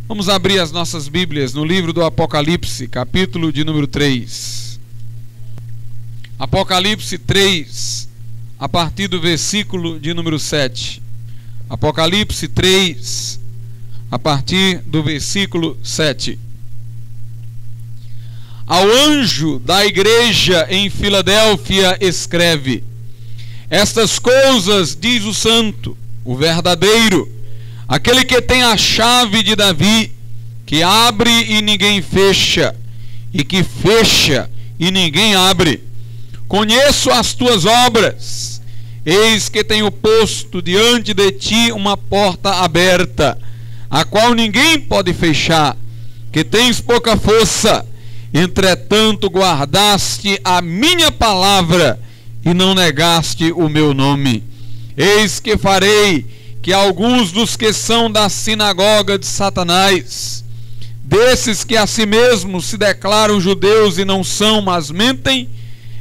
Vamos abrir as nossas Bíblias no livro do Apocalipse, capítulo de número 3. Apocalipse 3, a partir do versículo de número 7. Apocalipse 3, a partir do versículo 7. Ao anjo da igreja em Filadélfia escreve: estas coisas diz o santo, o verdadeiro, aquele que tem a chave de Davi, que abre e ninguém fecha, e que fecha e ninguém abre. Conheço as tuas obras, eis que tenho posto diante de ti uma porta aberta, a qual ninguém pode fechar, que tens pouca força, entretanto guardaste a minha palavra e não negaste o meu nome. Eis que farei que alguns dos que são da sinagoga de Satanás, desses que a si mesmos se declaram judeus e não são, mas mentem,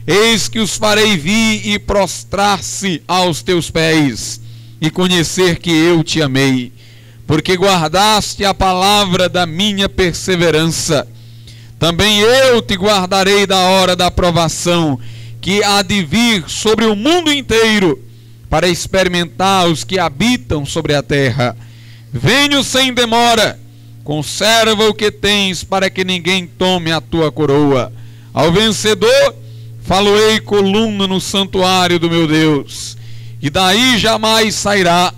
eis que os farei vir e prostrar-se aos teus pés, e conhecer que eu te amei, porque guardaste a palavra da minha perseverança. Também eu te guardarei da hora da provação, que há de vir sobre o mundo inteiro, para experimentar os que habitam sobre a terra. Venho sem demora, conserva o que tens, para que ninguém tome a tua coroa. Ao vencedor faloei coluna no santuário do meu Deus, e daí jamais sairá.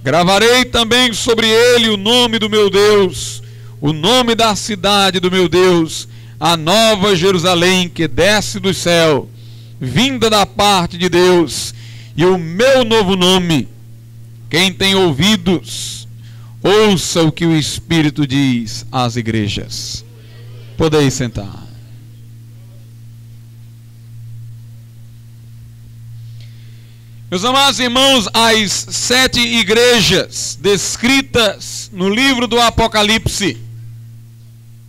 Gravarei também sobre ele o nome do meu Deus, o nome da cidade do meu Deus, a nova Jerusalém que desce do céu, vinda da parte de Deus, e o meu novo nome. Quem tem ouvidos, ouça o que o Espírito diz às igrejas. Podeis sentar. Meus amados irmãos, as 7 igrejas descritas no livro do Apocalipse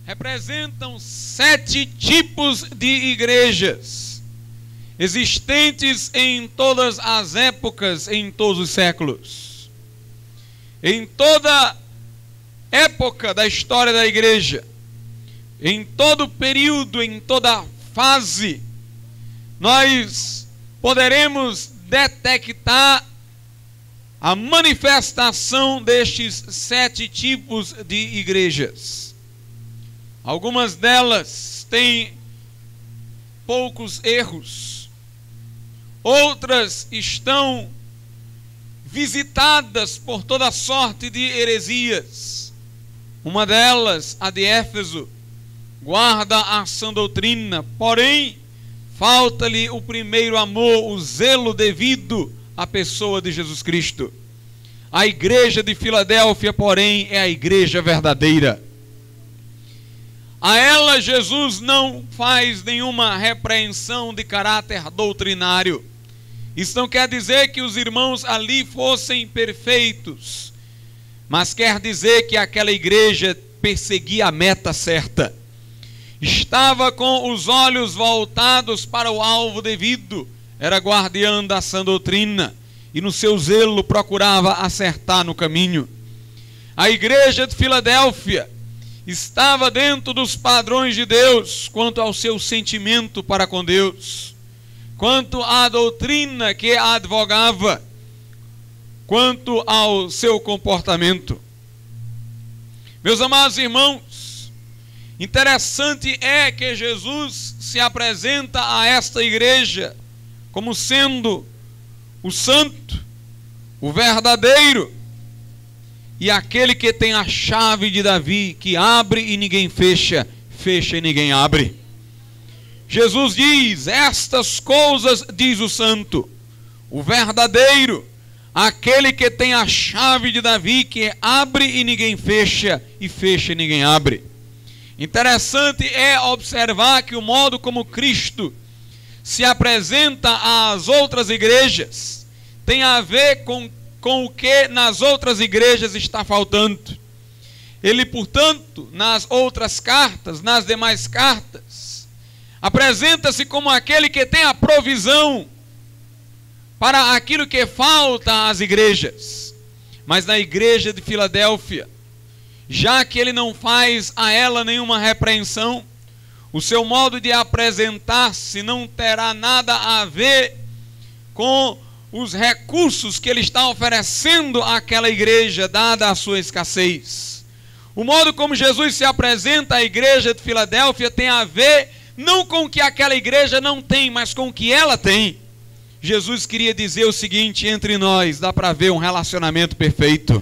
representam 7 tipos de igrejas existentes em todas as épocas, em todos os séculos. Em toda época da história da igreja, em todo período, em toda fase, nós poderemos detectar a manifestação destes 7 tipos de igrejas. Algumas delas têm poucos erros, outras estão visitadas por toda sorte de heresias. Uma delas, a de Éfeso, guarda a sã doutrina, porém falta-lhe o primeiro amor, o zelo devido à pessoa de Jesus Cristo. A igreja de Filadélfia, porém, é a igreja verdadeira. A ela Jesus não faz nenhuma repreensão de caráter doutrinário. Isso não quer dizer que os irmãos ali fossem perfeitos, mas quer dizer que aquela igreja perseguia a meta certa. Estava com os olhos voltados para o alvo devido, era guardiã da sã doutrina, e no seu zelo procurava acertar no caminho. A igreja de Filadélfia estava dentro dos padrões de Deus quanto ao seu sentimento para com Deus, quanto à doutrina que advogava, quanto ao seu comportamento. Meus amados irmãos, interessante é que Jesus se apresenta a esta igreja como sendo o santo, o verdadeiro, e aquele que tem a chave de Davi, que abre e ninguém fecha, fecha e ninguém abre. Jesus diz: estas coisas diz o santo, o verdadeiro, aquele que tem a chave de Davi, que abre e ninguém fecha, e fecha e ninguém abre. Interessante é observar que o modo como Cristo se apresenta às outras igrejas tem a ver com o que nas outras igrejas está faltando. Ele, portanto, nas outras cartas, nas demais cartas, apresenta-se como aquele que tem a provisão para aquilo que falta às igrejas. Mas na igreja de Filadélfia, já que ele não faz a ela nenhuma repreensão, o seu modo de apresentar-se não terá nada a ver com os recursos que ele está oferecendo àquela igreja, dada a sua escassez. O modo como Jesus se apresenta à igreja de Filadélfia tem a ver não com o que aquela igreja não tem, mas com o que ela tem. Jesus queria dizer o seguinte: entre nós dá para ver um relacionamento perfeito,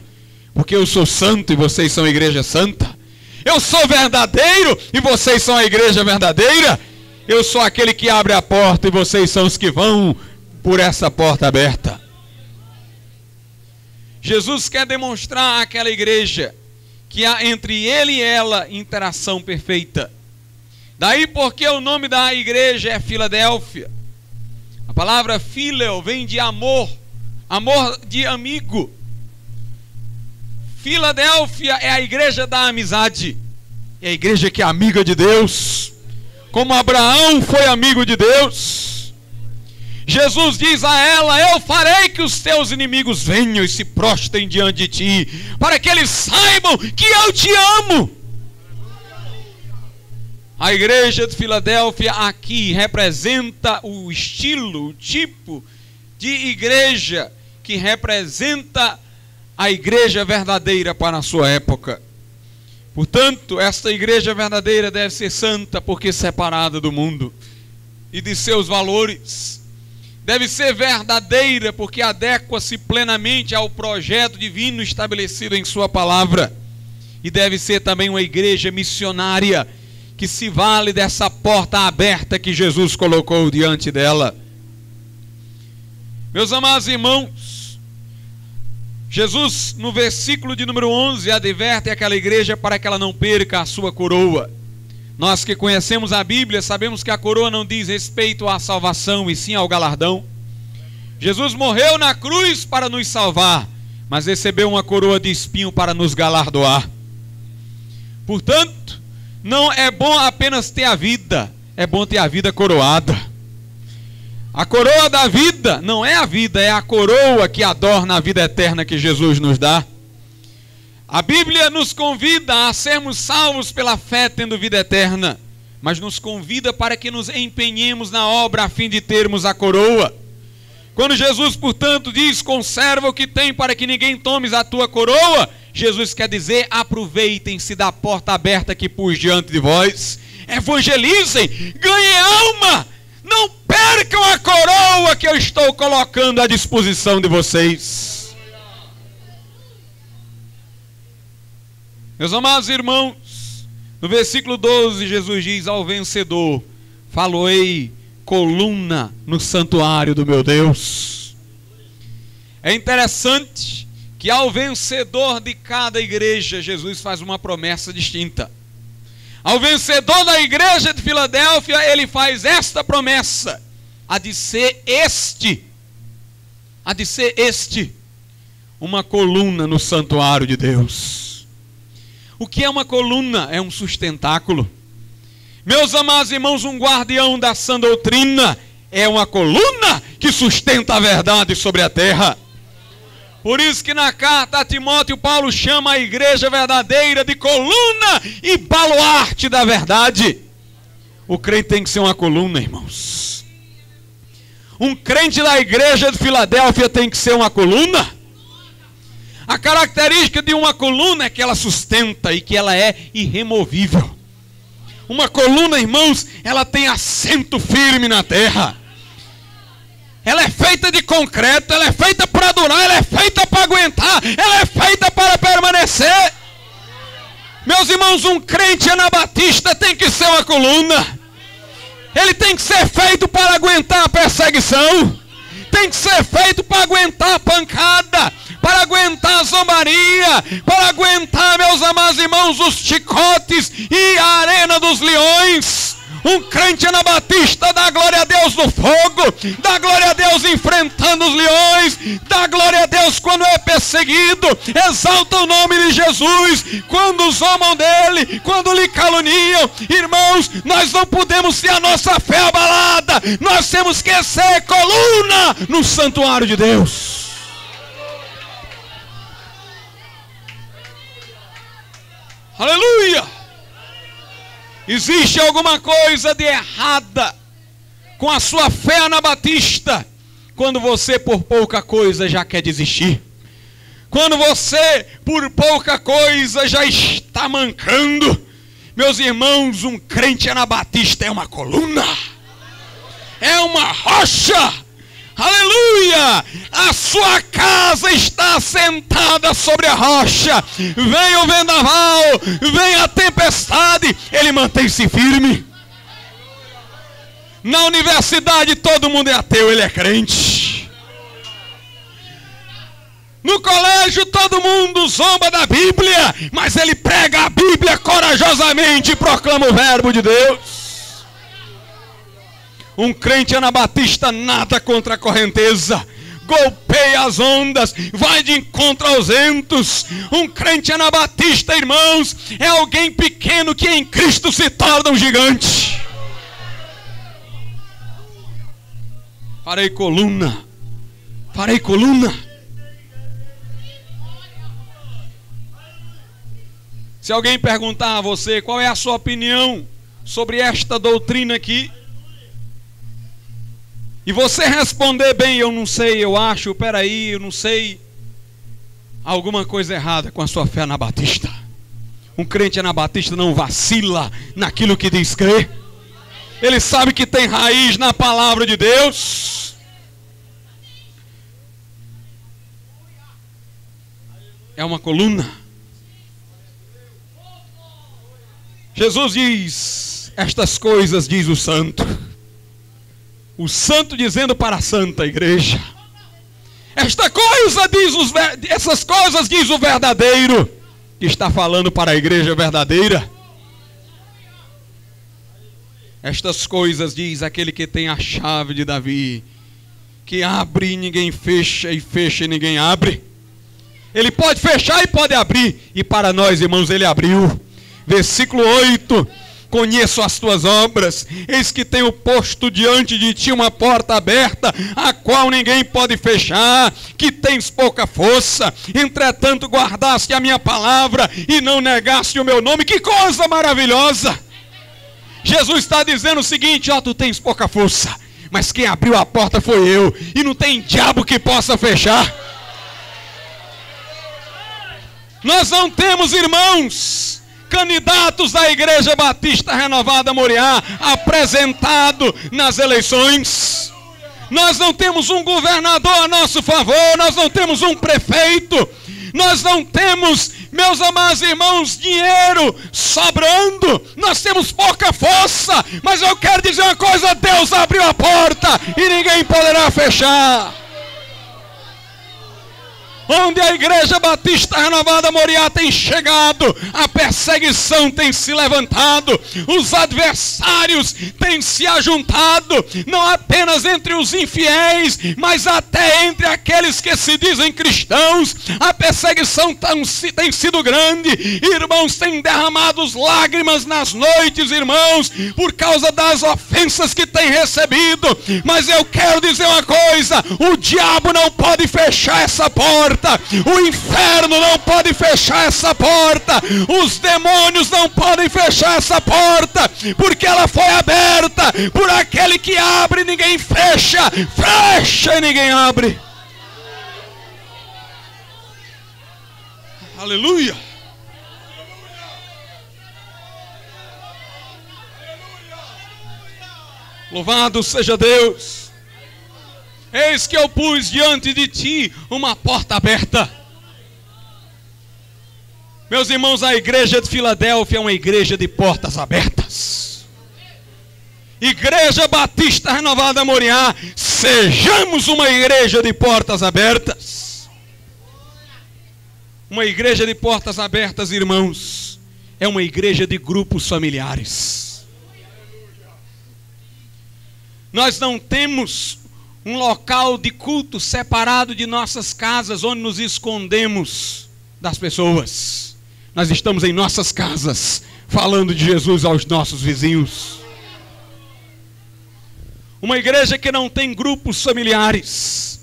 porque eu sou santo e vocês são a igreja santa. Eu sou verdadeiro e vocês são a igreja verdadeira. Eu sou aquele que abre a porta e vocês são os que vão por essa porta aberta. Jesus quer demonstrar àquela igreja que há entre ele e ela interação perfeita. Daí porque o nome da igreja é Filadélfia. A palavra phileo vem de amor, amor de amigo. Filadélfia é a igreja da amizade, é a igreja que é amiga de Deus, como Abraão foi amigo de Deus. Jesus diz a ela: eu farei que os teus inimigos venham e se prostrem diante de ti, para que eles saibam que eu te amo. A igreja de Filadélfia aqui representa o estilo, o tipo de igreja que representa a igreja verdadeira para a sua época. Portanto, esta igreja verdadeira deve ser santa porque separada do mundo e de seus valores. Deve ser verdadeira porque adequa-se plenamente ao projeto divino estabelecido em sua palavra. E deve ser também uma igreja missionária que se vale dessa porta aberta que Jesus colocou diante dela. Meus amados irmãos, Jesus no versículo de número 11 adverte aquela igreja para que ela não perca a sua coroa. Nós que conhecemos a Bíblia sabemos que a coroa não diz respeito à salvação e sim ao galardão. Jesus morreu na cruz para nos salvar, mas recebeu uma coroa de espinho para nos galardoar. Portanto, não é bom apenas ter a vida, é bom ter a vida coroada. A coroa da vida não é a vida, é a coroa que adorna a vida eterna que Jesus nos dá. A Bíblia nos convida a sermos salvos pela fé tendo vida eterna, mas nos convida para que nos empenhemos na obra a fim de termos a coroa. Quando Jesus, portanto, diz: conserva o que tem para que ninguém tome a tua coroa, Jesus quer dizer: aproveitem-se da porta aberta que pus diante de vós, evangelizem, ganhem alma, não percam a coroa que eu estou colocando à disposição de vocês. Meus amados irmãos, no versículo 12 Jesus diz: ao vencedor faloei coluna no santuário do meu Deus. É interessante que ao vencedor de cada igreja Jesus faz uma promessa distinta. Ao vencedor da igreja de Filadélfia ele faz esta promessa: há de ser este uma coluna no santuário de Deus. O que é uma coluna? É um sustentáculo. Meus amados irmãos, um guardião da sã doutrina é uma coluna que sustenta a verdade sobre a terra. Por isso que na carta a Timóteo, Paulo chama a igreja verdadeira de coluna e baluarte da verdade. O crente tem que ser uma coluna, irmãos. Um crente da igreja de Filadélfia tem que ser uma coluna. A característica de uma coluna é que ela sustenta e que ela é irremovível. Uma coluna, irmãos, ela tem assento firme na terra. Ela é feita de concreto, ela é feita para durar, ela é feita para aguentar, ela é feita para permanecer. Meus irmãos, um crente anabatista tem que ser uma coluna. Ele tem que ser feito para aguentar a perseguição, tem que ser feito para aguentar a pancada, para aguentar a zombaria, para aguentar, meus amados irmãos, os chicotes e a arena dos leões. Um crente anabatista dá glória a Deus no fogo, dá glória a Deus enfrentando os leões, dá glória a Deus quando é perseguido, exalta o nome de Jesus quando zombam dele, quando lhe caluniam. Irmãos, nós não podemos ter a nossa fé abalada, nós temos que ser coluna no santuário de Deus. Aleluia! Existe alguma coisa de errada com a sua fé anabatista quando você por pouca coisa já quer desistir. Quando você por pouca coisa já está mancando. Meus irmãos, um crente anabatista é uma coluna. É uma rocha. Aleluia! A sua casa está assentada sobre a rocha. Vem o vendaval, vem a tempestade, ele mantém-se firme. Na universidade todo mundo é ateu, ele é crente. No colégio todo mundo zomba da Bíblia, mas ele prega a Bíblia corajosamente e proclama o verbo de Deus. Um crente anabatista nada contra a correnteza, golpeia as ondas, vai de encontro aos ventos. Um crente anabatista, irmãos, é alguém pequeno que em Cristo se torna um gigante. Farei coluna, farei coluna. Se alguém perguntar a você qual é a sua opinião sobre esta doutrina aqui, e você responder bem, eu não sei, eu acho, peraí, eu não sei, alguma coisa errada com a sua fé anabatista. Um crente anabatista não vacila naquilo que diz crer. Ele sabe que tem raiz na palavra de Deus. É uma coluna. Jesus diz, estas coisas diz o santo. O santo dizendo para a santa igreja. Esta coisa essas coisas diz o verdadeiro, que está falando para a igreja verdadeira. Estas coisas diz aquele que tem a chave de Davi, que abre e ninguém fecha, e fecha e ninguém abre. Ele pode fechar e pode abrir, e para nós, irmãos, ele abriu. Versículo 8. Conheço as tuas obras, eis que tenho posto diante de ti uma porta aberta, a qual ninguém pode fechar, que tens pouca força, entretanto guardaste a minha palavra e não negaste o meu nome. Que coisa maravilhosa! Jesus está dizendo o seguinte, ó, tu tens pouca força, mas quem abriu a porta foi eu, e não tem diabo que possa fechar. Nós não temos, irmãos, candidatos da Igreja Batista Renovada Moriá apresentado nas eleições. Nós não temos um governador a nosso favor, nós não temos um prefeito, nós não temos, meus amados irmãos, dinheiro sobrando, nós temos pouca força, mas eu quero dizer uma coisa, Deus abriu a porta e ninguém poderá fechar. Onde a Igreja Batista Renovada Moriá tem chegado, a perseguição tem se levantado, os adversários têm se ajuntado, não apenas entre os infiéis, mas até entre aqueles que se dizem cristãos. A perseguição tem sido grande, irmãos, têm derramado lágrimas nas noites, irmãos, por causa das ofensas que têm recebido. Mas eu quero dizer uma coisa, o diabo não pode fechar essa porta. O inferno não pode fechar essa porta. Os demônios não podem fechar essa porta, porque ela foi aberta por aquele que abre e ninguém fecha, fecha e ninguém abre. Aleluia. Louvado seja Deus. Eis que eu pus diante de ti uma porta aberta. Meus irmãos, a igreja de Filadélfia é uma igreja de portas abertas. Igreja Batista Renovada Moriá, sejamos uma igreja de portas abertas. Uma igreja de portas abertas, irmãos, é uma igreja de grupos familiares. Nós não temos um local de culto separado de nossas casas, onde nos escondemos das pessoas. Nós estamos em nossas casas, falando de Jesus aos nossos vizinhos. Uma igreja que não tem grupos familiares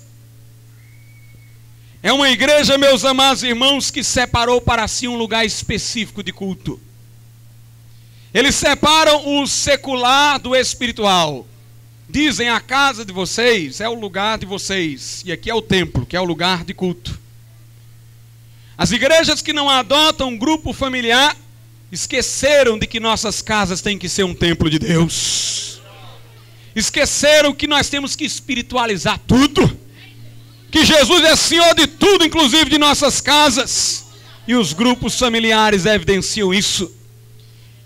É uma igreja, meus amados irmãos, que separou para si um lugar específico de culto. Eles separam o secular do espiritual. Dizem: a casa de vocês é o lugar de vocês, e aqui é o templo, que é o lugar de culto. As igrejas que não adotam um grupo familiar esqueceram de que nossas casas têm que ser um templo de Deus. Esqueceram que nós temos que espiritualizar tudo, que Jesus é Senhor de tudo, inclusive de nossas casas. E os grupos familiares evidenciam isso.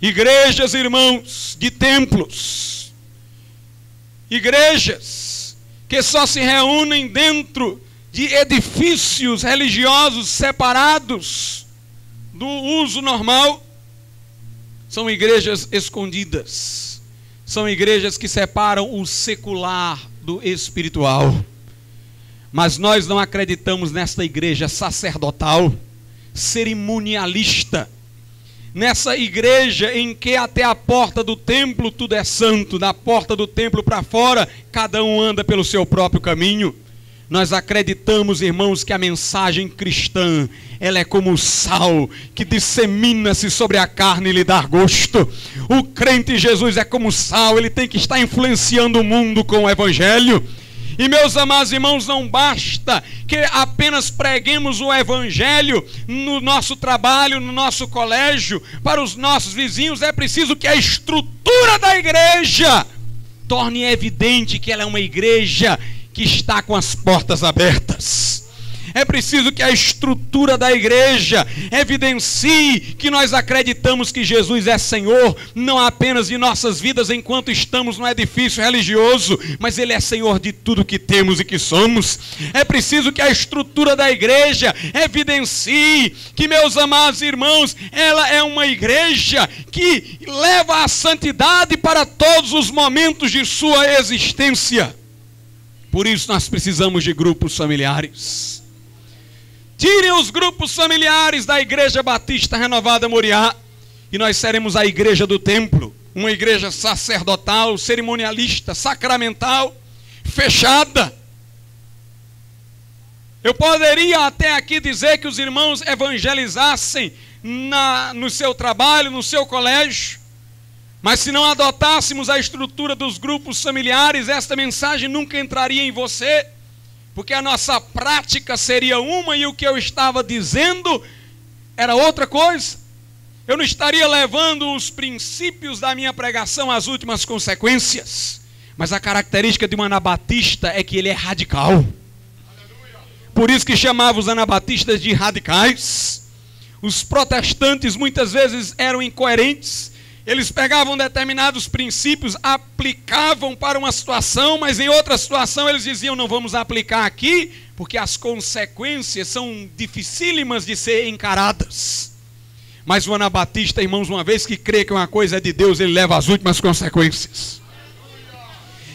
Igrejas, irmãos, de templos, igrejas que só se reúnem dentro de edifícios religiosos separados do uso normal, são igrejas escondidas, são igrejas que separam o secular do espiritual. Mas nós não acreditamos nesta igreja sacerdotal, cerimonialista, nessa igreja em que até a porta do templo tudo é santo, da porta do templo para fora cada um anda pelo seu próprio caminho. Nós acreditamos, irmãos, que a mensagem cristã, ela é como o sal que dissemina-se sobre a carne e lhe dá gosto. O crente em Jesus é como o sal, ele tem que estar influenciando o mundo com o evangelho. E, meus amados irmãos, não basta que apenas preguemos o evangelho no nosso trabalho, no nosso colégio, para os nossos vizinhos. É preciso que a estrutura da igreja torne evidente que ela é uma igreja que está com as portas abertas. É preciso que a estrutura da igreja evidencie que nós acreditamos que Jesus é Senhor, não apenas de nossas vidas enquanto estamos no edifício religioso, mas Ele é Senhor de tudo que temos e que somos. É preciso que a estrutura da igreja evidencie que, meus amados irmãos, ela é uma igreja que leva a santidade para todos os momentos de sua existência. Por isso nós precisamos de grupos familiares. Tirem os grupos familiares da Igreja Batista Renovada Moriá e nós seremos a igreja do templo, uma igreja sacerdotal, cerimonialista, sacramental, fechada. Eu poderia até aqui dizer que os irmãos evangelizassem no seu trabalho, no seu colégio, mas se não adotássemos a estrutura dos grupos familiares, esta mensagem nunca entraria em você, porque a nossa prática seria uma e o que eu estava dizendo era outra coisa. Eu não estaria levando os princípios da minha pregação às últimas consequências. Mas a característica de um anabatista é que ele é radical. Por isso que chamava os anabatistas de radicais. Os protestantes muitas vezes eram incoerentes. Eles pegavam determinados princípios, aplicavam para uma situação, mas em outra situação eles diziam: não vamos aplicar aqui, porque as consequências são dificílimas de ser encaradas. Mas o anabatista, irmãos, uma vez que crê que uma coisa é de Deus, ele leva as últimas consequências.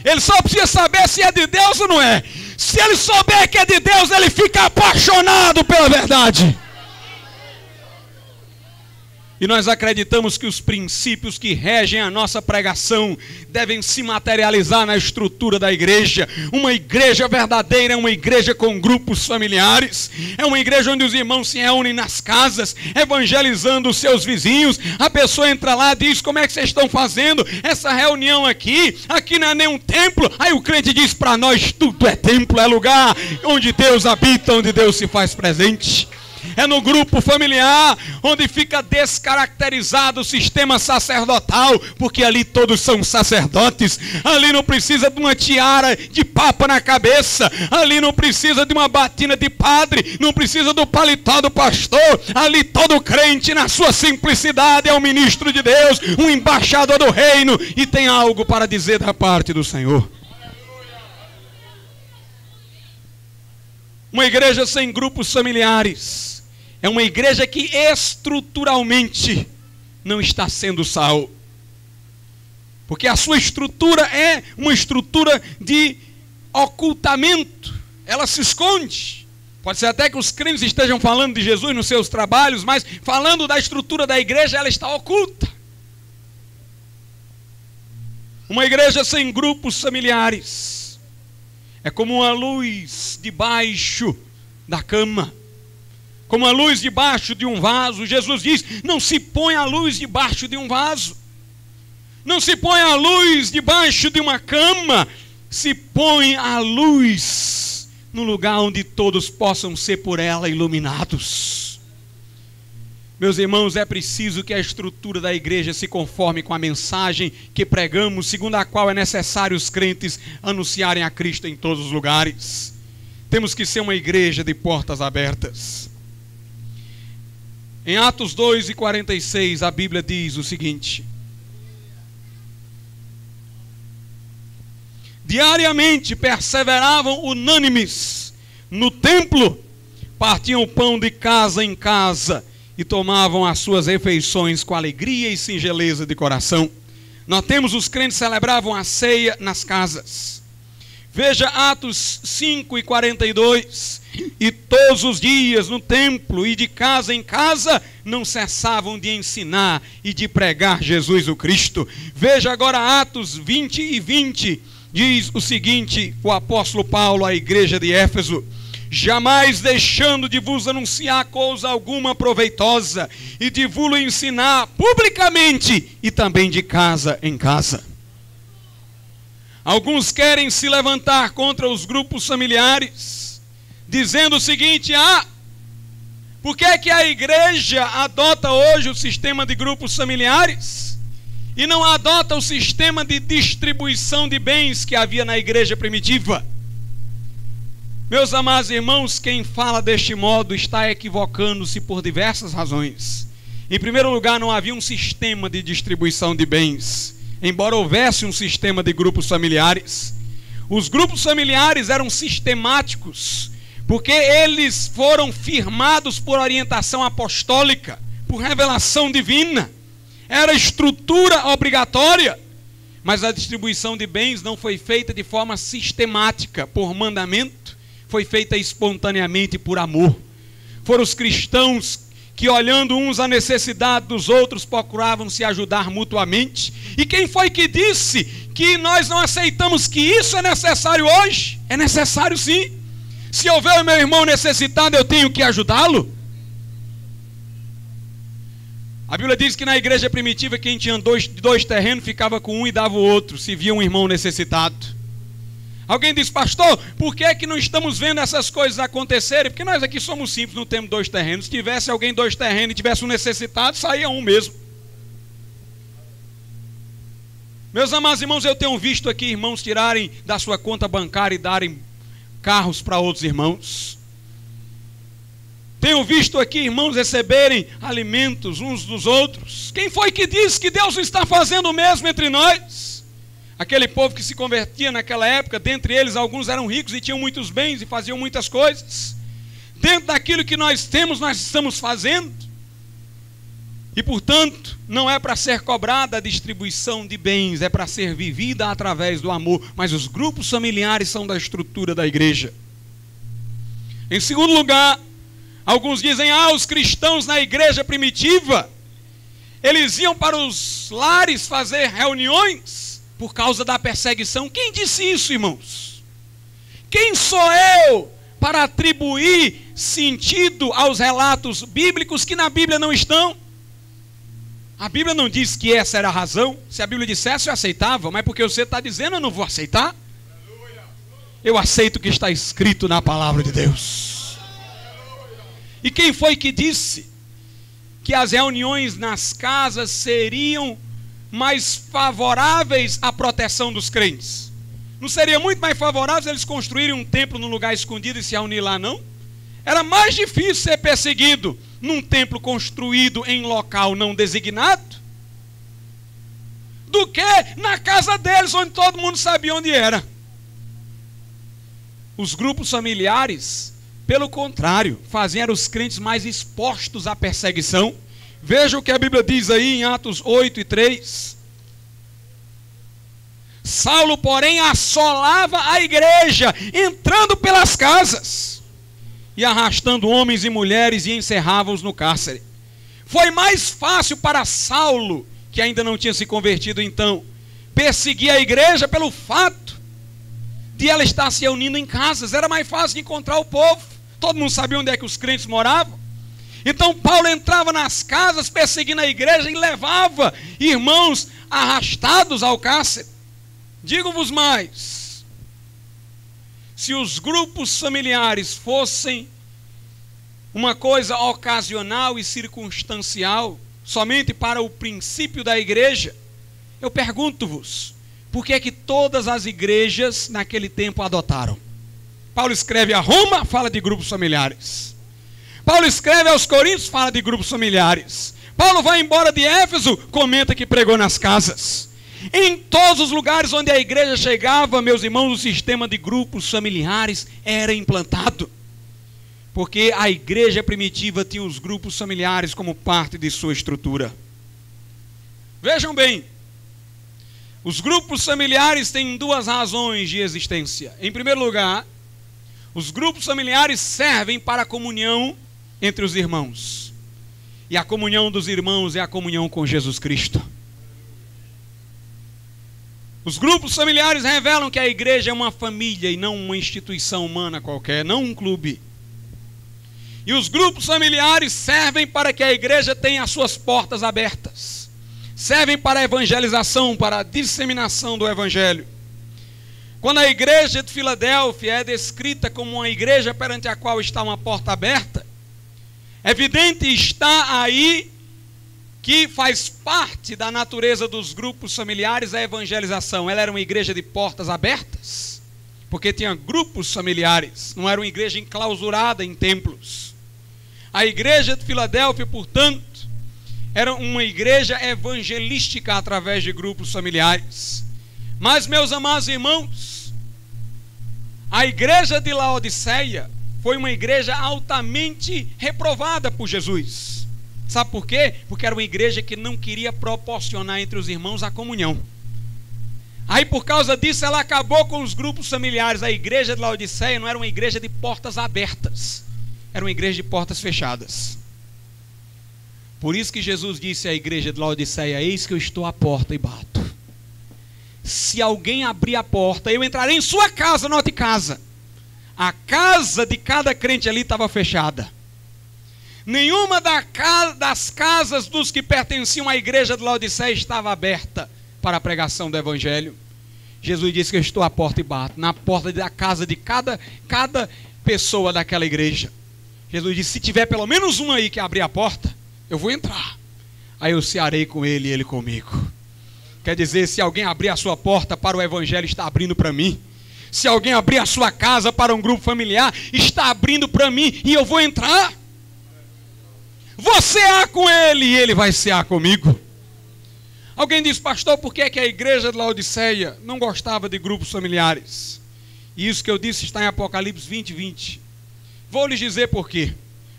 Ele só precisa saber se é de Deus ou não é. Se ele souber que é de Deus, ele fica apaixonado pela verdade. E nós acreditamos que os princípios que regem a nossa pregação devem se materializar na estrutura da igreja. Uma igreja verdadeira é uma igreja com grupos familiares. É uma igreja onde os irmãos se reúnem nas casas, evangelizando os seus vizinhos. A pessoa entra lá e diz: como é que vocês estão fazendo essa reunião aqui? Aqui não é nem um templo. Aí o crente diz para nós: tudo é templo, é lugar onde Deus habita, onde Deus se faz presente. É no grupo familiar onde fica descaracterizado o sistema sacerdotal, porque ali todos são sacerdotes. Ali não precisa de uma tiara de papa na cabeça, ali não precisa de uma batina de padre, não precisa do paletó do pastor. Ali todo crente, na sua simplicidade, é um ministro de Deus, um embaixador do reino, e tem algo para dizer da parte do Senhor. Uma igreja sem grupos familiares é uma igreja que estruturalmente não está sendo sal. Porque a sua estrutura é uma estrutura de ocultamento. Ela se esconde. Pode ser até que os crentes estejam falando de Jesus nos seus trabalhos, mas falando da estrutura da igreja, ela está oculta. Uma igreja sem grupos familiares é como uma luz debaixo da cama, como a luz debaixo de um vaso. Jesus diz: não se põe a luz debaixo de um vaso, não se põe a luz debaixo de uma cama, se põe a luz no lugar onde todos possam ser por ela iluminados. Meus irmãos, é preciso que a estrutura da igreja se conforme com a mensagem que pregamos, segundo a qual é necessário os crentes anunciarem a Cristo em todos os lugares. Temos que ser uma igreja de portas abertas. Em Atos 2:46, a Bíblia diz o seguinte: diariamente perseveravam unânimes no templo, partiam o pão de casa em casa e tomavam as suas refeições com alegria e singeleza de coração. Notemos, os crentes celebravam a ceia nas casas. Veja Atos 5:42. E todos os dias no templo e de casa em casa não cessavam de ensinar e de pregar Jesus o Cristo. Veja agora Atos 20:20. Diz o seguinte, o apóstolo Paulo à igreja de Éfeso: jamais deixando de vos anunciar coisa alguma proveitosa, e de vos ensinar publicamente e também de casa em casa. Alguns querem se levantar contra os grupos familiares, dizendo o seguinte: por que é que a igreja adota hoje o sistema de grupos familiares e não adota o sistema de distribuição de bens que havia na igreja primitiva? Meus amados irmãos, quem fala deste modo está equivocando-se por diversas razões. Em primeiro lugar, não havia um sistema de distribuição de bens, embora houvesse um sistema de grupos familiares. Os grupos familiares eram sistemáticos, porque eles foram firmados por orientação apostólica, por revelação divina. Era estrutura obrigatória, mas a distribuição de bens não foi feita de forma sistemática, por mandamento, foi feita espontaneamente por amor. Foram os cristãos que, olhando uns a necessidade dos outros, procuravam se ajudar mutuamente. E quem foi que disse que nós não aceitamos que isso é necessário hoje? É necessário sim. Se houver o meu irmão necessitado, eu tenho que ajudá-lo. A Bíblia diz que na igreja primitiva, quem tinha dois terrenos ficava com um e dava o outro, se via um irmão necessitado. Alguém diz: pastor, por que é que não estamos vendo essas coisas acontecerem? Porque nós aqui somos simples, não temos dois terrenos. Se tivesse alguém dois terrenos e tivesse um necessitado, saía um mesmo. Meus amados irmãos, eu tenho visto aqui irmãos tirarem da sua conta bancária e darem carros para outros irmãos. Tenho visto aqui irmãos receberem alimentos uns dos outros. Quem foi que disse que Deus está fazendo o mesmo entre nós? Aquele povo que se convertia naquela época, dentre eles alguns eram ricos e tinham muitos bens e faziam muitas coisas. Dentro daquilo que nós temos, nós estamos fazendo. E portanto, não é para ser cobrada a distribuição de bens, é para ser vivida através do amor. Mas os grupos familiares são da estrutura da igreja. Em segundo lugar, alguns dizem: os cristãos na igreja primitiva, eles iam para os lares fazer reuniões por causa da perseguição. Quem disse isso, irmãos? Quem sou eu para atribuir sentido aos relatos bíblicos que na Bíblia não estão? A Bíblia não diz que essa era a razão. Se a Bíblia dissesse, eu aceitava, mas porque você está dizendo, eu não vou aceitar. Eu aceito o que está escrito na palavra de Deus. E quem foi que disse que as reuniões nas casas seriam mais favoráveis à proteção dos crentes? Não seria muito mais favorável eles construírem um templo num lugar escondido e se reunir lá, não? Era mais difícil ser perseguido num templo construído em local não designado do que na casa deles, onde todo mundo sabia onde era. Os grupos familiares, pelo contrário, faziam os crentes mais expostos à perseguição. Veja o que a Bíblia diz aí em Atos 8:3. Saulo, porém, assolava a igreja, entrando pelas casas e arrastando homens e mulheres, e encerrava-os no cárcere. Foi mais fácil para Saulo, que ainda não tinha se convertido então, perseguir a igreja pelo fato de ela estar se reunindo em casas. Era mais fácil de encontrar o povo. Todo mundo sabia onde é que os crentes moravam. Então Paulo entrava nas casas perseguindo a igreja e levava irmãos arrastados ao cárcere. Digo-vos mais, se os grupos familiares fossem uma coisa ocasional e circunstancial, somente para o princípio da igreja, eu pergunto-vos, por que é que todas as igrejas naquele tempo adotaram? Paulo escreve a Roma, fala de grupos familiares. Paulo escreve aos Coríntios, fala de grupos familiares. Paulo vai embora de Éfeso, comenta que pregou nas casas. Em todos os lugares onde a igreja chegava, meus irmãos, o sistema de grupos familiares era implantado. Porque a igreja primitiva tinha os grupos familiares como parte de sua estrutura. Vejam bem, os grupos familiares têm duas razões de existência. Em primeiro lugar, os grupos familiares servem para a comunhão entre os irmãos. E a comunhão dos irmãos é a comunhão com Jesus Cristo. Os grupos familiares revelam que a igreja é uma família e não uma instituição humana qualquer, não um clube. E os grupos familiares servem para que a igreja tenha as suas portas abertas. Servem para a evangelização, para a disseminação do evangelho. Quando a igreja de Filadélfia é descrita como uma igreja perante a qual está uma porta aberta, evidente está aí que faz parte da natureza dos grupos familiares a evangelização. Ela era uma igreja de portas abertas, porque tinha grupos familiares, não era uma igreja enclausurada em templos. A igreja de Filadélfia, portanto, era uma igreja evangelística através de grupos familiares. Mas, meus amados irmãos, a igreja de Laodiceia foi uma igreja altamente reprovada por Jesus. Sabe por quê? Porque era uma igreja que não queria proporcionar entre os irmãos a comunhão. Aí por causa disso ela acabou com os grupos familiares. A igreja de Laodiceia não era uma igreja de portas abertas, era uma igreja de portas fechadas. Por isso que Jesus disse à igreja de Laodiceia: eis que eu estou à porta e bato. Se alguém abrir a porta, eu entrarei em sua casa. Note casa. A casa de cada crente ali estava fechada. Nenhuma das casas dos que pertenciam à igreja de Laodiceia estava aberta para a pregação do evangelho. Jesus disse que eu estou à porta e bato, na porta da casa de cada pessoa daquela igreja. Jesus disse: se tiver pelo menos um aí que abrir a porta, eu vou entrar. Aí eu cearei com ele e ele comigo. Quer dizer, se alguém abrir a sua porta para o evangelho, está abrindo para mim. Se alguém abrir a sua casa para um grupo familiar, está abrindo para mim e eu vou entrar. Vou cear com ele e ele vai cear comigo. Alguém diz: pastor, por que é que a igreja de Laodiceia não gostava de grupos familiares? E isso que eu disse está em Apocalipse 20:20. Vou lhes dizer por quê.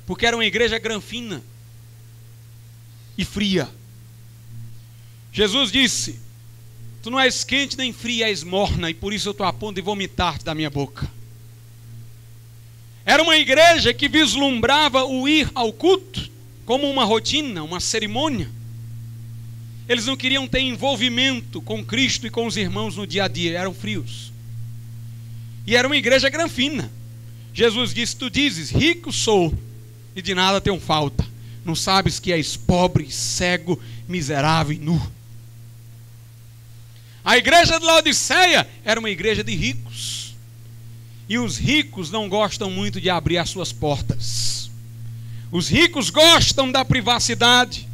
Porque era uma igreja granfina e fria. Jesus disse: tu não és quente nem fria, és morna, e por isso eu estou a ponto de vomitar-te da minha boca. Era uma igreja que vislumbrava o ir ao culto como uma rotina, uma cerimônia. Eles não queriam ter envolvimento com Cristo e com os irmãos no dia a dia, eram frios. E era uma igreja granfina. Jesus disse: tu dizes, rico sou, e de nada tenho falta. Não sabes que és pobre, cego, miserável e nu. A igreja de Laodiceia era uma igreja de ricos. E os ricos não gostam muito de abrir as suas portas. Os ricos gostam da privacidade.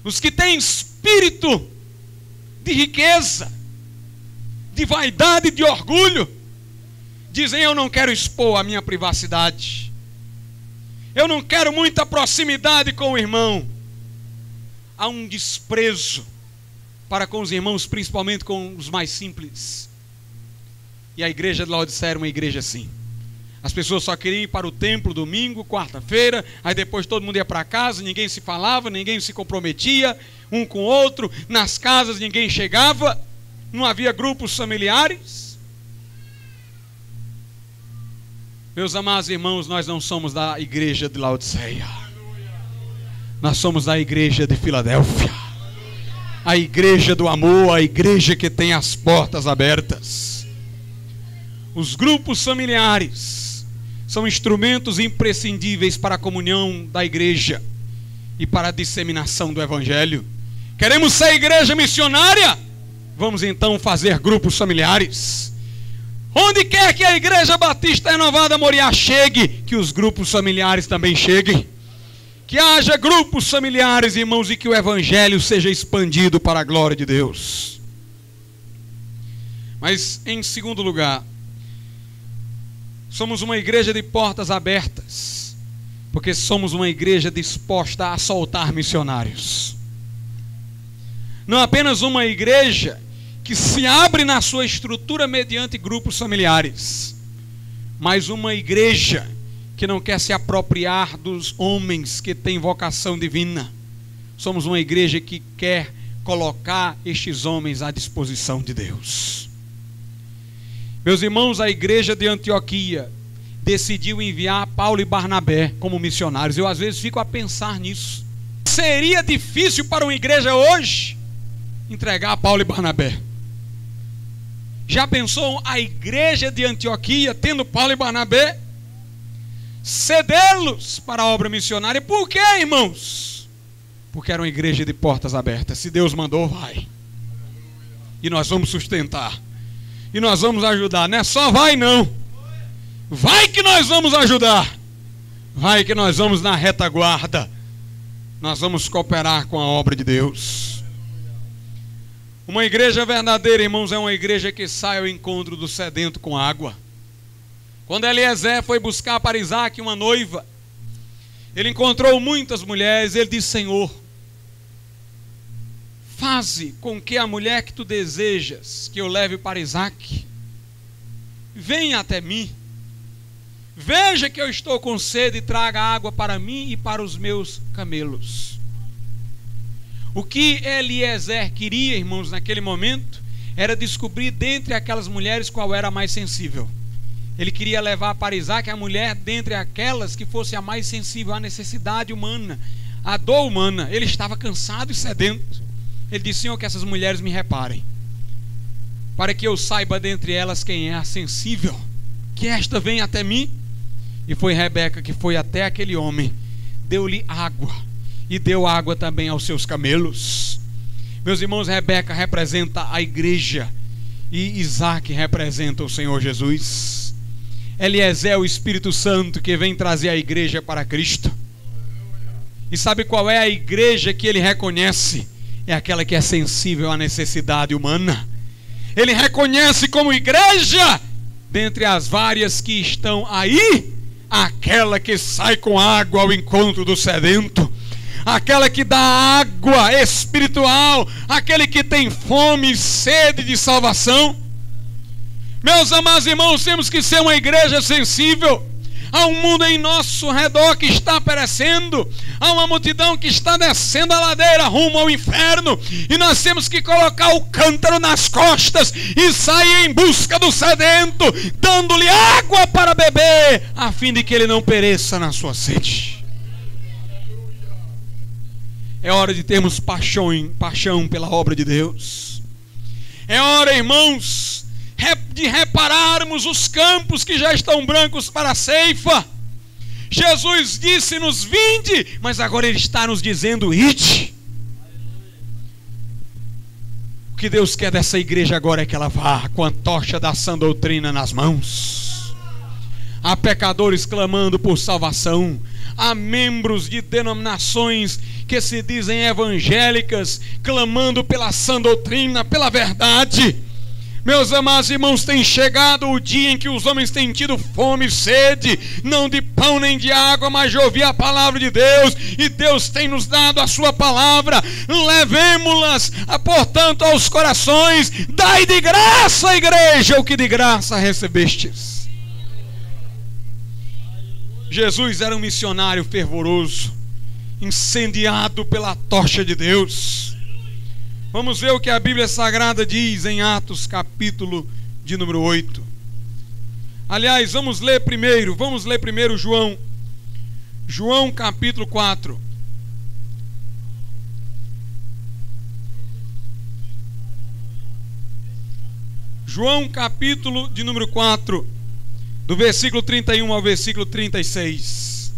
Os que têm espírito de riqueza, de vaidade, de orgulho, dizem: eu não quero expor a minha privacidade. Eu não quero muita proximidade com o irmão. Há um desprezo para com os irmãos, principalmente com os mais simples. E a igreja de Laodiceia era uma igreja assim. As pessoas só queriam ir para o templo domingo, quarta-feira, aí depois todo mundo ia para casa, ninguém se falava, ninguém se comprometia um com o outro, nas casas ninguém chegava, não havia grupos familiares. Meus amados irmãos, nós não somos da igreja de Laodiceia, nós somos da igreja de Filadélfia, a igreja do amor, a igreja que tem as portas abertas. Os grupos familiares são instrumentos imprescindíveis para a comunhão da igreja e para a disseminação do evangelho. Queremos ser igreja missionária? Vamos então fazer grupos familiares. Onde quer que a Igreja Batista Renovada Moriá chegue, que os grupos familiares também cheguem. Que haja grupos familiares, irmãos, e que o evangelho seja expandido para a glória de Deus. Mas, em segundo lugar, somos uma igreja de portas abertas, porque somos uma igreja disposta a soltar missionários. Não apenas uma igreja que se abre na sua estrutura mediante grupos familiares, mas uma igreja que não quer se apropriar dos homens que têm vocação divina. Somos uma igreja que quer colocar estes homens à disposição de Deus. Meus irmãos, a igreja de Antioquia decidiu enviar Paulo e Barnabé como missionários. Eu às vezes fico a pensar nisso. Seria difícil para uma igreja hoje entregar Paulo e Barnabé. Já pensou a igreja de Antioquia tendo Paulo e Barnabé? Cedê-los para a obra missionária. Por quê, irmãos? Porque era uma igreja de portas abertas. Se Deus mandou, vai. E nós vamos sustentar. E nós vamos ajudar. Não é só vai não. Vai que nós vamos ajudar. Vai que nós vamos na retaguarda. Nós vamos cooperar com a obra de Deus. Uma igreja verdadeira, irmãos, é uma igreja que sai ao encontro do sedento com água. Quando Eliezer foi buscar para Isaac uma noiva, ele encontrou muitas mulheres. Ele disse: Senhor, faze com que a mulher que tu desejas que eu leve para Isaac venha até mim. Veja que eu estou com sede e traga água para mim e para os meus camelos. O que Eliezer queria, irmãos, naquele momento, era descobrir dentre aquelas mulheres qual era a mais sensível. Ele queria levar para Isaac a mulher dentre aquelas que fosse a mais sensível à necessidade humana, à dor humana. Ele estava cansado e sedento. Ele disse: Senhor, que essas mulheres me reparem, para que eu saiba dentre elas quem é a sensível, que esta venha até mim. E foi Rebeca que foi até aquele homem, deu-lhe água e deu água também aos seus camelos. Meus irmãos, Rebeca representa a igreja e Isaac representa o Senhor Jesus. Eliezer é o Espírito Santo que vem trazer a igreja para Cristo. E sabe qual é a igreja que ele reconhece? É aquela que é sensível à necessidade humana. Ele reconhece como igreja, dentre as várias que estão aí, aquela que sai com água ao encontro do sedento, aquela que dá água espiritual, aquele que tem fome e sede de salvação. Meus amados irmãos, temos que ser uma igreja sensível. Há um mundo em nosso redor que está perecendo, há uma multidão que está descendo a ladeira rumo ao inferno, e nós temos que colocar o cântaro nas costas e sair em busca do sedento, dando-lhe água para beber, a fim de que ele não pereça na sua sede. É hora de termos paixão pela obra de Deus. É hora, irmãos, de repararmos os campos que já estão brancos para a ceifa. Jesus disse-nos: vinde, mas agora Ele está nos dizendo: ide. O que Deus quer dessa igreja agora é que ela vá com a tocha da sã doutrina nas mãos. Há pecadores clamando por salvação. Há membros de denominações que se dizem evangélicas clamando pela sã doutrina, pela verdade. Meus amados irmãos, tem chegado o dia em que os homens têm tido fome e sede, não de pão nem de água, mas de ouvir a palavra de Deus, e Deus tem nos dado a sua palavra. Levemo-las, portanto, aos corações. Dai de graça, igreja, o que de graça recebestes. Jesus era um missionário fervoroso, incendiado pela tocha de Deus. Vamos ver o que a Bíblia Sagrada diz em Atos, capítulo de número 8. Aliás, vamos ler primeiro João capítulo 4. João capítulo de número 4, do versículo 31 ao versículo 36.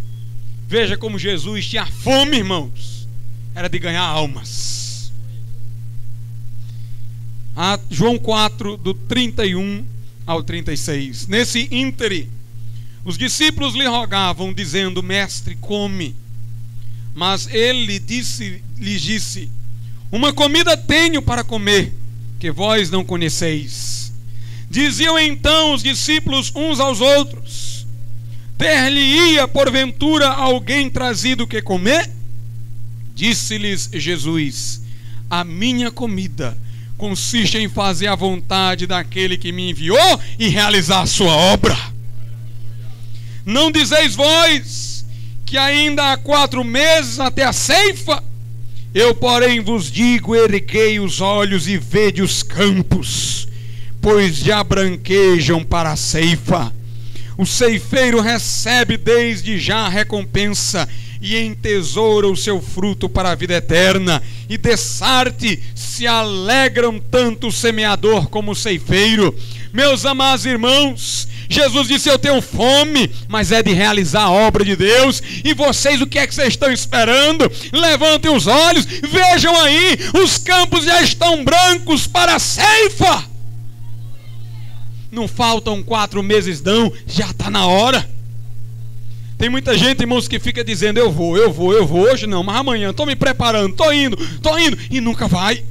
Veja como Jesus tinha fome, irmãos, era de ganhar almas. João 4, do 31 ao 36. Nesse íntere, os discípulos lhe rogavam, dizendo: Mestre, come. Mas ele lhes disse: Uma comida tenho para comer, que vós não conheceis. Diziam então os discípulos uns aos outros: Ter-lhe-ia porventura alguém trazido que comer? Disse-lhes Jesus: A minha comida consiste em fazer a vontade daquele que me enviou e realizar a sua obra. Não dizeis vós que ainda há 4 meses até a ceifa? Eu, porém, vos digo: erguei os olhos e vede os campos, pois já branquejam para a ceifa. O ceifeiro recebe desde já a recompensa e entesoura o seu fruto para a vida eterna. E dessarte se alegram tanto o semeador como o ceifeiro. Meus amados irmãos, Jesus disse: eu tenho fome, mas é de realizar a obra de Deus. E vocês, o que é que vocês estão esperando? Levantem os olhos, vejam aí, os campos já estão brancos para a ceifa. Não faltam 4 meses não, já está na hora. Tem muita gente, irmãos, que fica dizendo: eu vou, hoje não, mas amanhã, estou me preparando, estou indo, e nunca vai.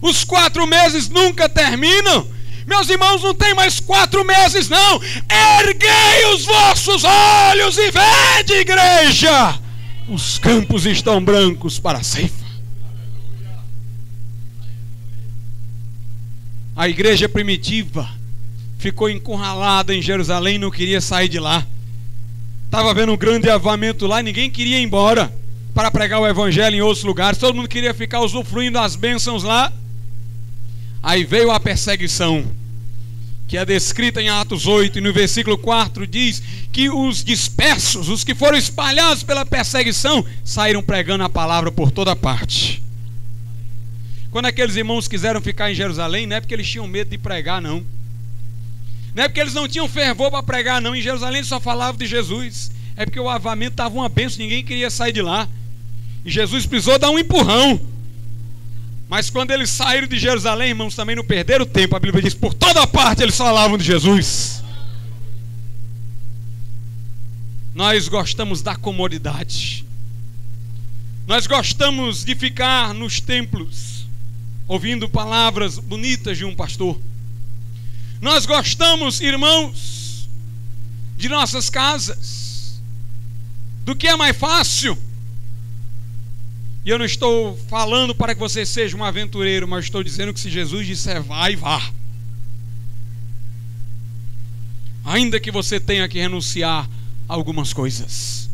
Os 4 meses nunca terminam. Meus irmãos, não tem mais 4 meses não. Erguei os vossos olhos e vede, igreja, os campos estão brancos para a ceifa. A igreja primitiva ficou encurralada em Jerusalém, não queria sair de lá. Estava havendo um grande avivamento lá e ninguém queria ir embora para pregar o evangelho em outros lugares. Todo mundo queria ficar usufruindo das bênçãos lá. Aí veio a perseguição, que é descrita em Atos 8, e no versículo 4 diz que os dispersos, os que foram espalhados pela perseguição, saíram pregando a palavra por toda parte. Quando aqueles irmãos quiseram ficar em Jerusalém, não é porque eles tinham medo de pregar, não. Não é porque eles não tinham fervor para pregar, não. Em Jerusalém eles só falavam de Jesus. É porque o avivamento estava uma bênção, ninguém queria sair de lá. E Jesus precisou dar um empurrão. Mas quando eles saíram de Jerusalém, irmãos, também não perderam tempo. A Bíblia diz: por toda parte eles falavam de Jesus. Nós gostamos da comodidade. Nós gostamos de ficar nos templos, ouvindo palavras bonitas de um pastor. Nós gostamos, irmãos, de nossas casas, do que é mais fácil. E eu não estou falando para que você seja um aventureiro, mas estou dizendo que se Jesus disser vai, vá. Ainda que você tenha que renunciar a algumas coisas.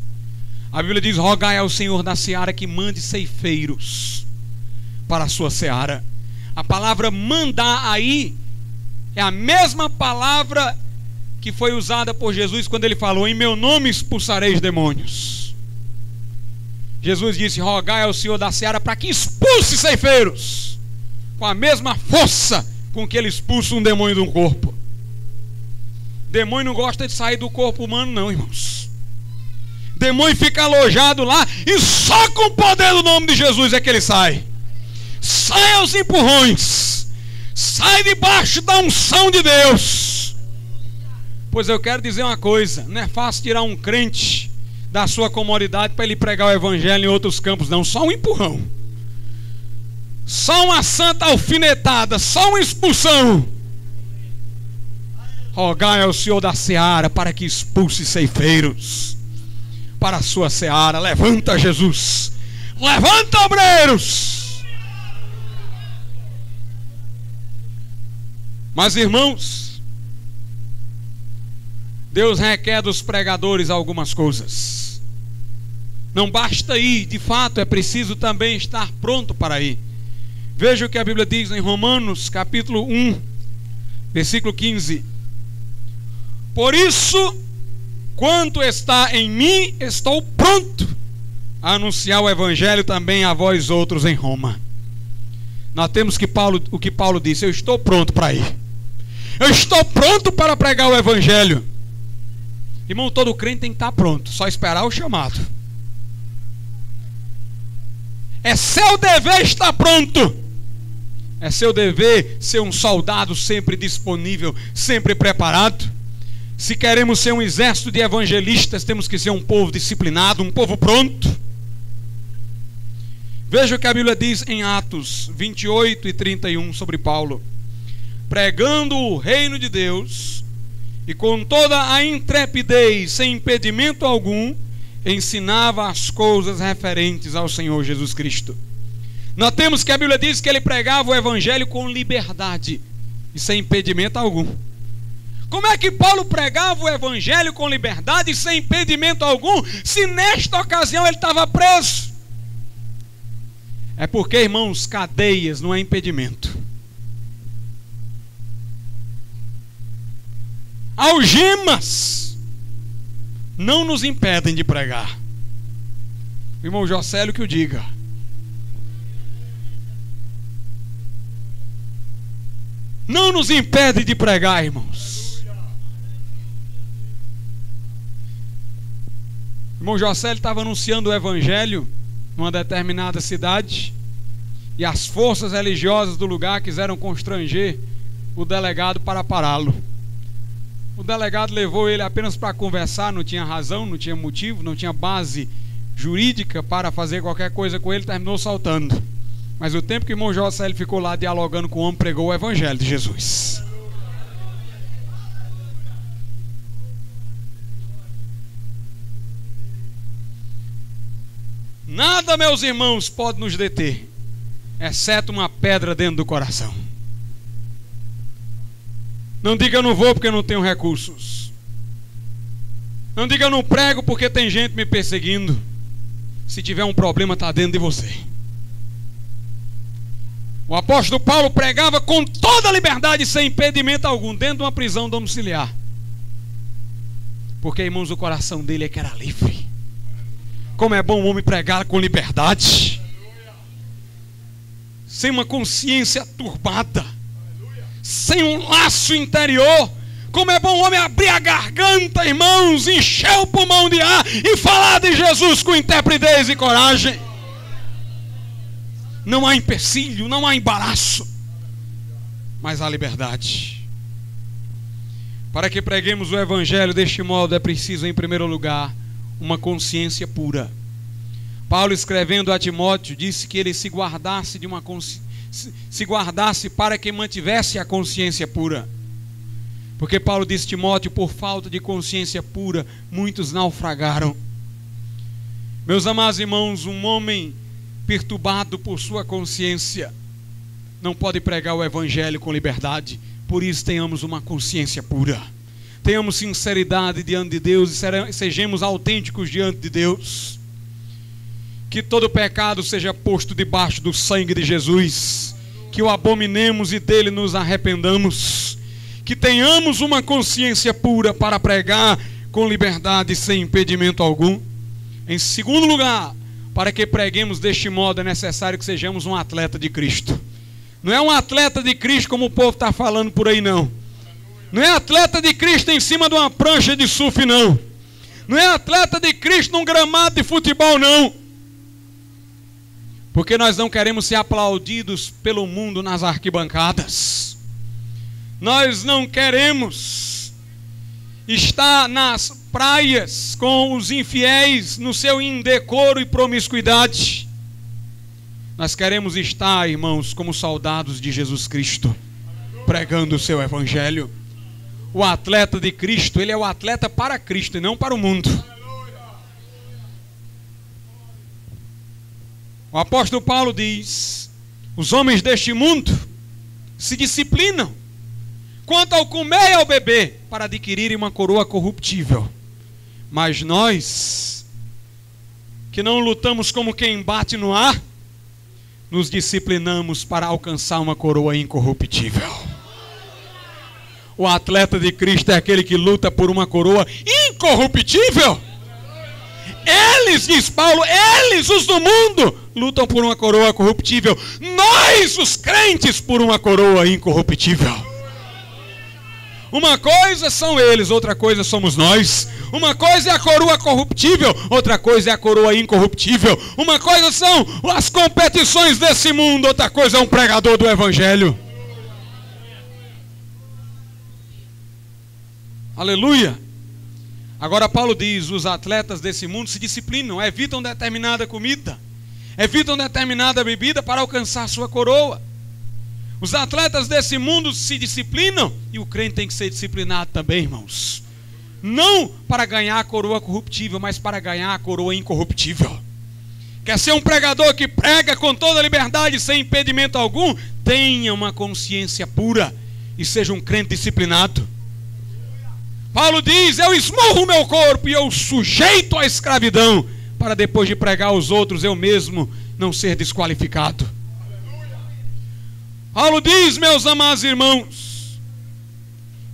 A Bíblia diz: rogai ao Senhor da seara que mande ceifeiros para a sua seara. A palavra mandar aí é a mesma palavra que foi usada por Jesus quando ele falou: em meu nome expulsareis demônios. Jesus disse: rogai ao Senhor da seara para que expulse ceifeiros, com a mesma força com que ele expulsa um demônio de um corpo. Demônio não gosta de sair do corpo humano não, irmãos. Demônio fica alojado lá e só com o poder do nome de Jesus é que ele sai. Sai aos empurrões, sai debaixo da unção de Deus. Pois eu quero dizer uma coisa: não é fácil tirar um crente da sua comodidade para ele pregar o evangelho em outros campos, não. Só um empurrão, só uma santa alfinetada, só uma expulsão. Rogai ao Senhor da seara para que expulse ceifeiros para a sua seara. Levanta, Jesus, levanta, obreiros. Mas, irmãos, Deus requer dos pregadores algumas coisas. Não basta ir, de fato é preciso também estar pronto para ir. Veja o que a Bíblia diz em Romanos capítulo 1, versículo 15: por isso, quanto está em mim, estou pronto a anunciar o evangelho também a vós outros em Roma. Nós temos o que Paulo disse: eu estou pronto para ir. Eu estou pronto para pregar o evangelho. Irmão, todo crente tem que estar pronto, só esperar o chamado. É seu dever estar pronto. É seu dever ser um soldado sempre disponível, sempre preparado. Se queremos ser um exército de evangelistas, temos que ser um povo disciplinado, um povo pronto. Veja o que a Bíblia diz em Atos 28 e 31 sobre Paulo. Pregando o reino de Deus, e com toda a intrepidez, sem impedimento algum, ensinava as coisas referentes ao Senhor Jesus Cristo. Notemos que a Bíblia diz que ele pregava o evangelho com liberdade e sem impedimento algum. Como é que Paulo pregava o evangelho com liberdade e sem impedimento algum, se nesta ocasião ele estava preso? É porque, irmãos, cadeias não é impedimento. Algemas não nos impedem de pregar. O irmão Jocélio que o diga. Não nos impede de pregar, irmãos. O irmão Jocélio estava anunciando o evangelho numa determinada cidade, e as forças religiosas do lugar quiseram constranger o delegado para pará-lo. O delegado levou ele apenas para conversar, não tinha razão, não tinha motivo, não tinha base jurídica para fazer qualquer coisa com ele, terminou soltando. Mas o tempo que o irmão Jocélio ficou lá dialogando com o homem, pregou o evangelho de Jesus. Nada, meus irmãos, pode nos deter, exceto uma pedra dentro do coração. Não diga eu não vou porque eu não tenho recursos. Não diga eu não prego porque tem gente me perseguindo. Se tiver um problema, está dentro de você. O apóstolo Paulo pregava com toda a liberdade, sem impedimento algum, dentro de uma prisão domiciliar. Porque, irmãos, o coração dele é que era livre. Como é bom o homem pregar com liberdade, sem uma consciência turbada, sem um laço interior. Como é bom o homem abrir a garganta, irmãos, encher o pulmão de ar e falar de Jesus com intrepidez e coragem. Não há empecilho, não há embaraço, mas há liberdade. Para que preguemos o evangelho deste modo, é preciso, em primeiro lugar, uma consciência pura. Paulo, escrevendo a Timóteo, disse que ele se guardasse para que mantivesse a consciência pura. Porque Paulo disse a Timóteo: por falta de consciência pura, muitos naufragaram. Meus amados irmãos, um homem perturbado por sua consciência não pode pregar o evangelho com liberdade. Por isso, tenhamos uma consciência pura, tenhamos sinceridade diante de Deus e sejamos autênticos diante de Deus. Que todo pecado seja posto debaixo do sangue de Jesus, que o abominemos e dele nos arrependamos, que tenhamos uma consciência pura para pregar com liberdade, sem impedimento algum. Em segundo lugar, para que preguemos deste modo, é necessário que sejamos um atleta de Cristo. Não é um atleta de Cristo como o povo está falando por aí, não. Não é atleta de Cristo em cima de uma prancha de surf, não. Não é atleta de Cristo num gramado de futebol, não. Porque nós não queremos ser aplaudidos pelo mundo nas arquibancadas. Nós não queremos estar nas praias com os infiéis no seu indecoro e promiscuidade. Nós queremos estar, irmãos, como soldados de Jesus Cristo, pregando o seu evangelho. O atleta de Cristo, ele é o atleta para Cristo e não para o mundo. O apóstolo Paulo diz: os homens deste mundo se disciplinam quanto ao comer e ao beber, para adquirirem uma coroa corruptível. Mas nós, que não lutamos como quem bate no ar, nos disciplinamos para alcançar uma coroa incorruptível. O atleta de Cristo é aquele que luta por uma coroa incorruptível. Eles, diz Paulo, eles, os do mundo, lutam por uma coroa corruptível. Nós, os crentes, por uma coroa incorruptível. Uma coisa são eles, outra coisa somos nós. Uma coisa é a coroa corruptível, outra coisa é a coroa incorruptível. Uma coisa são as competições desse mundo, outra coisa é um pregador do Evangelho. Aleluia. Agora Paulo diz, os atletas desse mundo se disciplinam, evitam determinada comida, evitam determinada bebida para alcançar sua coroa. Os atletas desse mundo se disciplinam e o crente tem que ser disciplinado também, irmãos. Não para ganhar a coroa corruptível, mas para ganhar a coroa incorruptível. Quer ser um pregador que prega com toda liberdade, sem impedimento algum? Tenha uma consciência pura e seja um crente disciplinado. Paulo diz, eu esmurro o meu corpo e eu sujeito à escravidão, para depois de pregar aos outros, eu mesmo não ser desqualificado. Paulo diz, meus amados irmãos,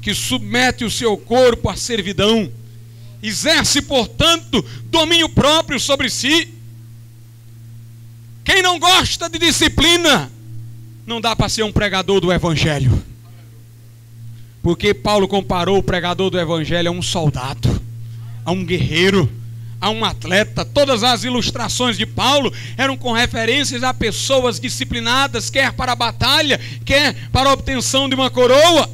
que submete o seu corpo à servidão, exerce, portanto, domínio próprio sobre si. Quem não gosta de disciplina, não dá para ser um pregador do Evangelho. Porque Paulo comparou o pregador do Evangelho a um soldado, a um guerreiro, a um atleta. Todas as ilustrações de Paulo eram com referências a pessoas disciplinadas, quer para a batalha, quer para a obtenção de uma coroa.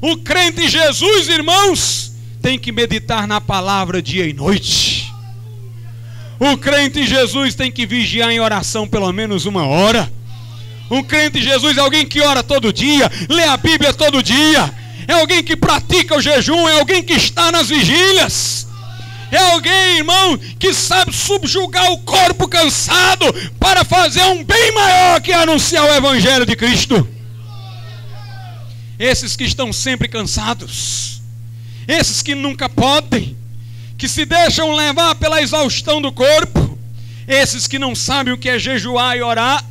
O crente em Jesus, irmãos, tem que meditar na palavra dia e noite. O crente em Jesus tem que vigiar em oração pelo menos 1 hora. Um crente em Jesus é alguém que ora todo dia, lê a Bíblia todo dia, é alguém que pratica o jejum, é alguém que está nas vigílias. É alguém, irmão, que sabe subjugar o corpo cansado para fazer um bem maior que anunciar o Evangelho de Cristo. Esses que estão sempre cansados, esses que nunca podem, que se deixam levar pela exaustão do corpo, esses que não sabem o que é jejuar e orar,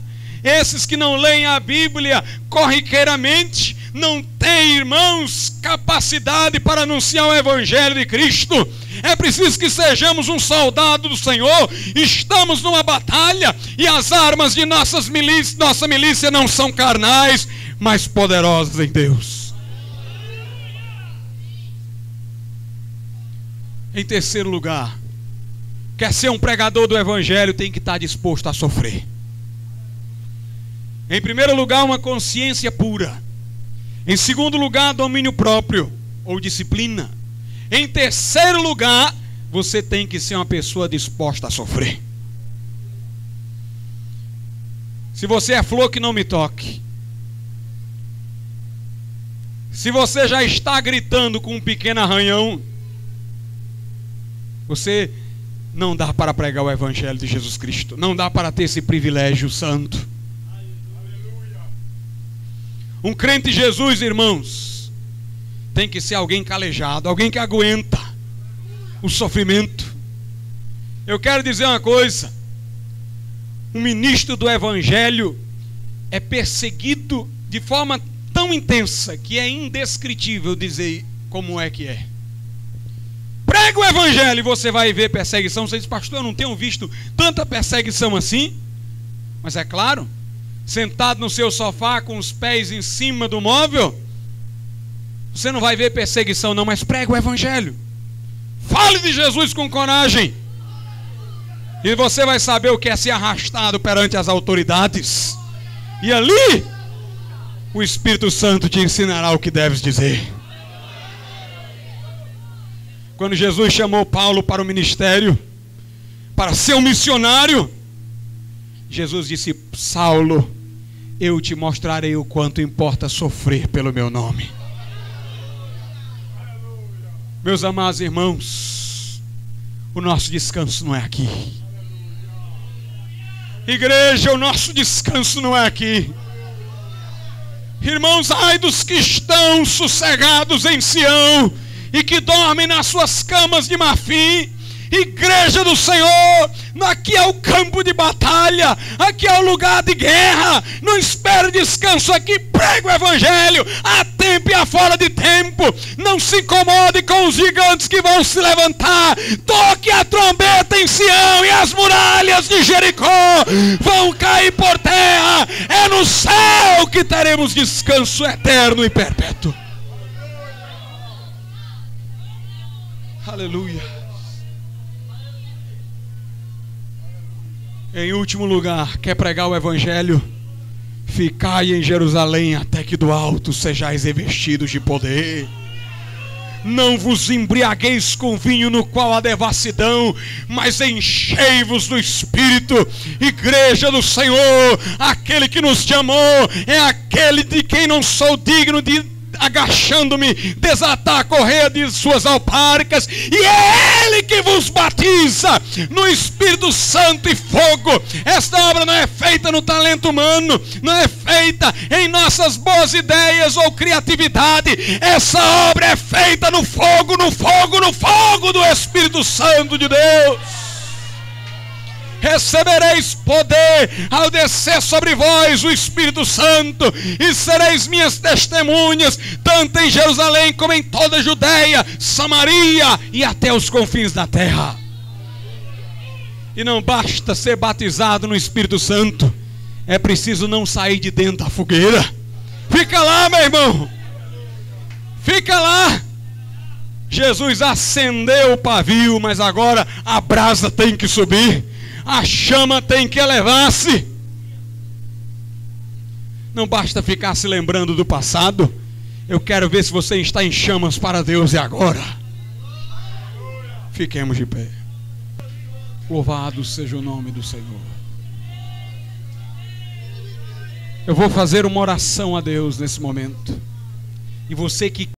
esses que não leem a Bíblia corriqueiramente, não têm, irmãos, capacidade para anunciar o Evangelho de Cristo. É preciso que sejamos um soldado do Senhor. Estamos numa batalha e as armas de nossa milícia não são carnais, mas poderosas em Deus. Em terceiro lugar, quer ser um pregador do Evangelho, tem que estar disposto a sofrer. Em primeiro lugar, uma consciência pura. Em segundo lugar, domínio próprio ou disciplina. Em terceiro lugar, você tem que ser uma pessoa disposta a sofrer. Se você é flor, que não me toque. Se você já está gritando com um pequeno arranhão, você não dá para pregar o Evangelho de Jesus Cristo. Não dá para ter esse privilégio santo. Um crente em Jesus, irmãos, tem que ser alguém calejado, alguém que aguenta o sofrimento. Eu quero dizer uma coisa: um ministro do Evangelho é perseguido de forma tão intensa que é indescritível dizer como é que é. Prega o Evangelho e você vai ver perseguição. Você diz, pastor, eu não tenho visto tanta perseguição assim. Mas é claro, sentado no seu sofá com os pés em cima do móvel, você não vai ver perseguição não, mas prega o Evangelho. Fale de Jesus com coragem. E você vai saber o que é ser arrastado perante as autoridades. E ali, o Espírito Santo te ensinará o que deves dizer. Quando Jesus chamou Paulo para o ministério, para ser um missionário, Jesus disse, Saulo, eu te mostrarei o quanto importa sofrer pelo meu nome. Meus amados irmãos, o nosso descanso não é aqui. Igreja, o nosso descanso não é aqui. Irmãos, ai dos que estão sossegados em Sião e que dormem nas suas camas de marfim. Igreja do Senhor, aqui é o campo de batalha, aqui é o lugar de guerra. Não espere descanso aqui, prega o Evangelho a tempo e a fora de tempo. Não se incomode com os gigantes que vão se levantar. Toque a trombeta em Sião e as muralhas de Jericó vão cair por terra. É no céu que teremos descanso eterno e perpétuo. Aleluia. Em último lugar, quer pregar o evangelho? Ficai em Jerusalém até que do alto sejais revestidos de poder. Não vos embriagueis com vinho no qual há devassidão, mas enchei-vos do Espírito. Igreja do Senhor, aquele que nos chamou é aquele de quem não sou digno de, agachando-me, desatar a correia de suas alparcas, e é Ele que vos batiza no Espírito Santo e fogo. Esta obra não é feita no talento humano, não é feita em nossas boas ideias ou criatividade. Essa obra é feita no fogo, no fogo, no fogo do Espírito Santo de Deus. Recebereis poder ao descer sobre vós o Espírito Santo, e sereis minhas testemunhas, tanto em Jerusalém como em toda a Judeia, Samaria e até os confins da terra. E não basta ser batizado no Espírito Santo, é preciso não sair de dentro da fogueira. Fica lá, meu irmão, fica lá. Jesus acendeu o pavio, mas agora a brasa tem que subir, a chama tem que elevar-se. Não basta ficar se lembrando do passado. Eu quero ver se você está em chamas para Deus e agora. Fiquemos de pé. Louvado seja o nome do Senhor. Eu vou fazer uma oração a Deus nesse momento. E você que